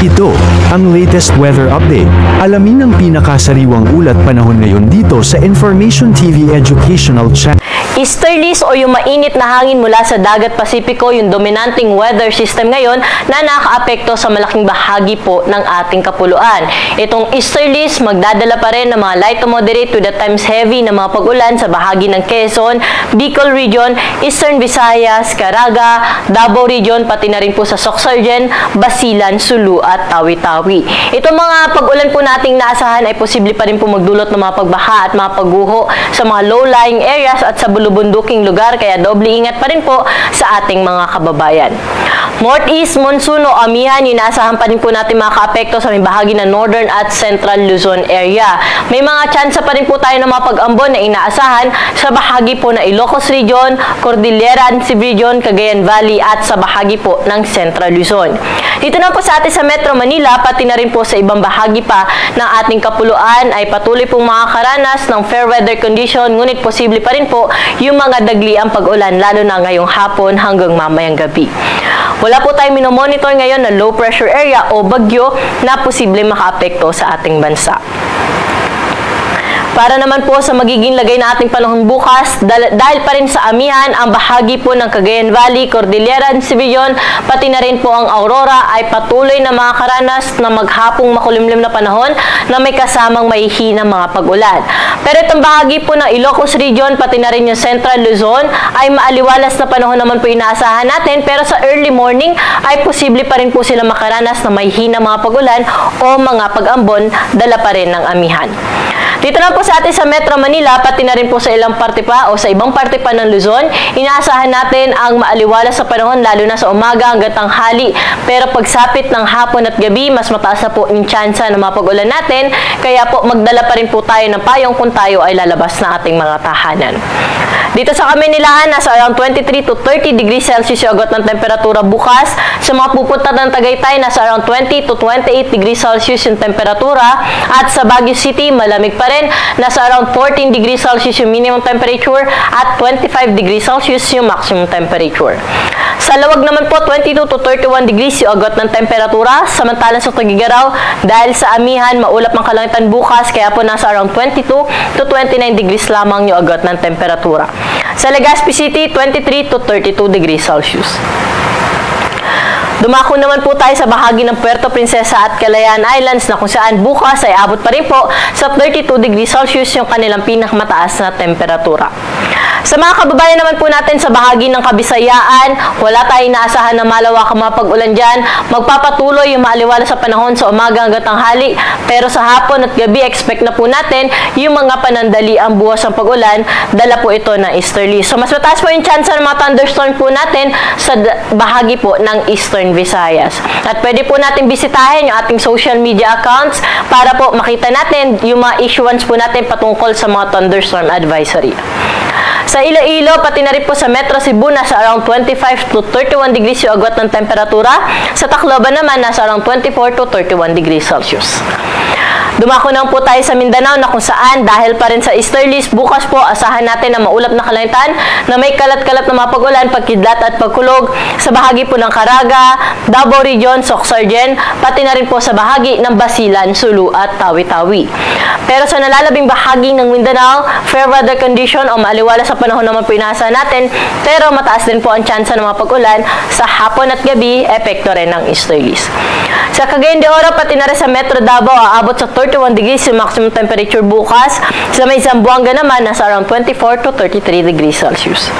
Ito, ang latest weather update. Alamin ang pinakasariwang ulat panahon ngayon dito sa Information TV Educational Channel. Easterlies o yung mainit na hangin mula sa dagat Pasipiko, yung dominanting weather system ngayon na nakaapekto sa malaking bahagi po ng ating kapuluan. Itong easterlies magdadala pa rin ng mga light to moderate to the times heavy na mga pag-ulan sa bahagi ng Quezon, Bicol Region, Eastern Visayas, Caraga, Davao Region, pati na rin po sa Sorsogon, Basilan, Sulu at Tawi-Tawi. Itong mga pag-ulan po nating naasahan ay posible pa rin po magdulot ng mga pagbaha at mga pagguho sa mga low-lying areas at sa bulubunduking lugar, kaya doble ingat pa rin po sa ating mga kababayan. Northeast monsoon o amihan, inaasahan pa rin po natin makaka-apekto sa may bahagi ng Northern at Central Luzon area. May mga tsansa pa rin po tayo ng mga pag-ambon na inaasahan sa bahagi po ng Ilocos Region, Cordillera Region, Cagayan Valley at sa bahagi po ng Central Luzon. Dito na po sa atin sa Metro Manila, pati na rin po sa ibang bahagi pa ng ating kapuluan ay patuloy pong makakaranas ng fair weather condition, ngunit posible pa rin po yung mga dagli ang pag-ulan lalo na ngayong hapon hanggang mamayang gabi. Wala po tayong minomonitor ngayon na low pressure area o bagyo na posible makaapekto sa ating bansa. Para naman po sa magiging lagay na ating panahon bukas, dahil pa rin sa amihan ang bahagi po ng Cagayan Valley, Cordillera Region, pati na rin po ang Aurora ay patuloy na makakaranas na maghapong makulimlim na panahon na may kasamang mahihinang mga pag-ulan. Pero itong bahagi po ng Ilocos Region, pati na rin yung Central Luzon ay maaliwalas na panahon naman po inaasahan natin, pero sa early morning ay posible pa rin po sila makaranas na mahihinang mga pag-ulan o mga pag-ambon, dala pa rin ng amihan. Dito na po sa atin sa Metro Manila, pati na rin po sa ilang parte pa o sa ibang parte pa ng Luzon, inaasahan natin ang maaliwalas sa panahon lalo na sa umaga hanggang tanghali. Pero pagsapit ng hapon at gabi, mas mataas na po yung tsansa ng mga pag-ulan natin, kaya po magdala pa rin po tayo ng payong kung tayo ay lalabas na ating mga tahanan. Dito sa Kamaynilaan, nasa around 23 to 30 degrees Celsius yung agot ng temperatura bukas. Sa mga pupunta ng Tagaytay, nasa around 20 to 28 degrees Celsius yung temperatura. At sa Baguio City, malamig pa rin. Nasa around 14 degrees Celsius yung minimum temperature at 25 degrees Celsius yung maximum temperature. Sa Lawag naman po, 22 to 31 degrees yung agot ng temperatura. Samantalang sa Tugigaraw, dahil sa amihan, maulap ang kalangitan bukas, kaya po nasa around 22 to 29 degrees lamang yung agot ng temperatura. Sa Legazpi City, 23 to 32 degrees Celsius. Dumako naman po tayo sa bahagi ng Puerto Princesa at Kalayaan Islands na kung saan bukas ay abot pa rin po sa 32 degrees Celsius yung kanilang pinakamataas na temperatura. Sa mga kababayan naman po natin sa bahagi ng Kabisayaan, wala tayong naasahan na malawakang mga pag-ulan dyan. Magpapatuloy yung maaliwala sa panahon sa umaga hanggang tanghali, pero sa hapon at gabi, expect na po natin yung mga panandali ang buwas ng pag-ulan, dala po ito ng easterly. So mas mataas po yung chance ng mga thunderstorm po natin sa bahagi po ng Eastern Visayas. At pwede po natin bisitahin yung ating social media accounts para po makita natin yung mga issuance po natin patungkol sa mga thunderstorm advisory. Sa Iloilo, pati na rin po sa Metro Cebu, nasa around 25 to 31 degrees yung agot ng temperatura. Sa Tacloban naman, nasa around 24 to 31 degrees Celsius. Dumako na po tayo sa Mindanao na kung saan dahil pa rin sa easterlies, bukas po asahan natin na maulap na kalangitan na may kalat-kalat na mga pag-ulan, pagkidlat at pagkulog sa bahagi po ng Caraga, Davao Region, Sorsogon, pati na rin po sa bahagi ng Basilan, Sulu at Tawi-Tawi. Pero sa nalalabing bahagi ng Mindanao, fair weather condition o maaliwala sa panahon naman po inaasahan natin, pero mataas din po ang tsansa ng mga pag-ulan sa hapon at gabi, epekto rin ng easterlies. Sa Cagayan de Oro, pati na rin sa Metro Davao, aabot sa 31 degrees yung maximum temperature bukas. Sa may Zamboanga naman, nasa around 24 to 33 degrees Celsius.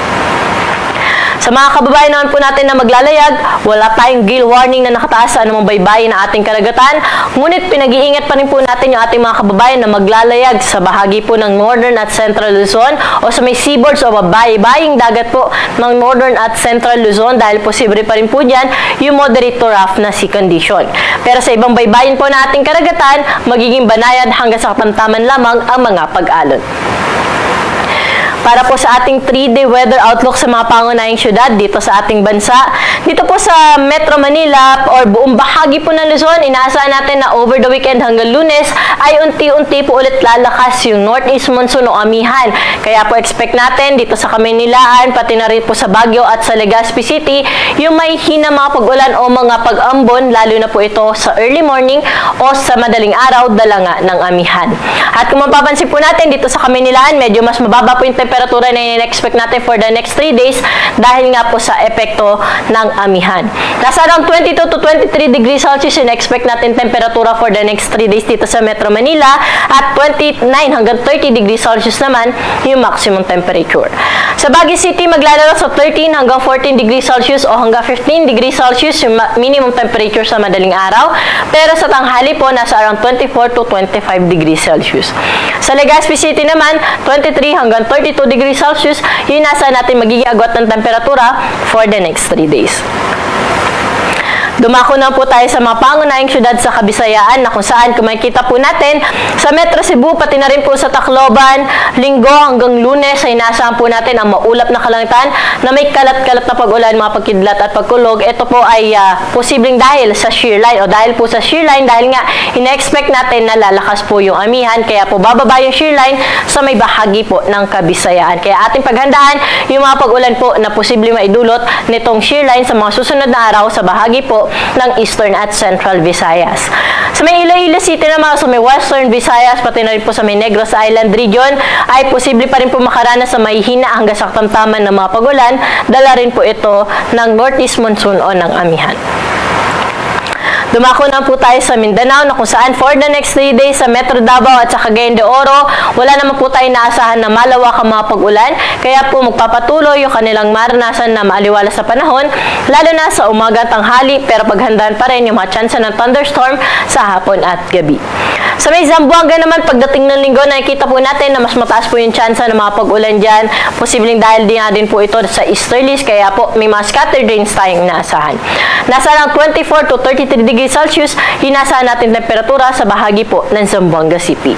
Sa mga kababayan naman po natin na maglalayag, wala tayong gale warning na nakataas sa anumang baybayin ng ating karagatan. Ngunit pinag-iingat pa rin po natin yung ating mga kababayan na maglalayag sa bahagi po ng Northern at Central Luzon o sa may seaboards o baybaying dagat po ng Northern at Central Luzon dahil posible pa rin po dyan yung moderate to rough na sea condition. Pero sa ibang baybayin po na ating karagatan, magiging banayad hanggang sa katamtaman lamang ang mga pag-alon. Para po sa ating 3-day weather outlook sa mga pangunahing syudad dito sa ating bansa. Dito po sa Metro Manila or buong bahagi po ng Luzon, inaasahan natin na over the weekend hanggang Lunes ay unti-unti po ulit lalakas yung northeast monsoon o amihan. Kaya po expect natin dito sa Kamaynilaan, pati na rin po sa Baguio at sa Legazpi City, yung may hina mga pag-ulan o mga pag-ambon, lalo na po ito sa early morning o sa madaling araw, dala nga ng amihan. At kung mapapansin po natin dito sa Kamaynilaan, medyo mas mababa po yung temperatura na in-expect natin for the next 3 days dahil nga po sa epekto ng amihan. Nasa around 22 to 23 degrees Celsius in-expect natin temperatura for the next 3 days dito sa Metro Manila at 29 hanggang 30 degrees Celsius naman yung maximum temperature. Sa Baguio City, maglalaro sa 13 hanggang 14 degrees Celsius o hanggang 15 degrees Celsius yung minimum temperature sa madaling araw. Pero sa tanghali po, nasa around 24 to 25 degrees Celsius. Sa Legazpi City naman, 23 hanggang 32 degrees Celsius, yun nasa natin magiging agwat ng temperatura for the next 3 days. Dumako na po tayo sa mga pangunahing syudad sa Kabisayaan na kung saan kung makikita po natin sa Metro Cebu, pati na rin po sa Tacloban, Linggo hanggang Lunes ay inaasahan po natin ang maulap na kalangitan na may kalat-kalat na pag-ulan, mga pagkidlat at pagkulog. Ito po ay posibleng dahil sa shear line o dahil po sa shear line dahil nga ina-expect natin na lalakas po yung amihan kaya po bababa yung shear line sa may bahagi po ng Kabisayaan. Kaya ating paghandaan yung mga pag-ulan po na posibleng maidulot nitong shear line sa mga susunod na araw sa bahagi po ng Eastern at Central Visayas. Sa may Iloilo City naman, sa may Western Visayas, pati na rin po sa may Negros Island region, ay posible pa rin po makaranas sa may hina hanggang sa katamtaman ng mga pagulan, dala rin po ito ng northeast monsoon o ng amihan. Dumako na po tayo sa Mindanao na kung saan for the next 3 days sa Metro Davao at sa Cagayan de Oro, wala naman po tayo naasahan na malawak ang mga pag-ulan, kaya po magpapatuloy yung kanilang maranasan na maaliwala sa panahon, lalo na sa umaga at tanghali, pero paghandaan pa rin yung mga tsansa ng thunderstorm sa hapon at gabi. Sa may Zamboanga naman, pagdating ng linggo, nakikita po natin na mas mataas po yung tsansa ng mga pag-ulan dyan. Posibleng dahil din po ito sa easterlies, kaya po may mga scattered rains tayong naasahan. Nasa around 24 to 33 degrees Celsius, hinasahan natin temperatura sa bahagi po ng Zamboanga City.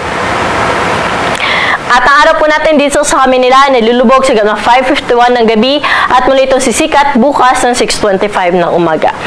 At ang araw po natin dito sa Kamaynilaan ay lulubog sa 5:51 ng gabi at muli itong sisikat bukas ng 6:25 ng umaga.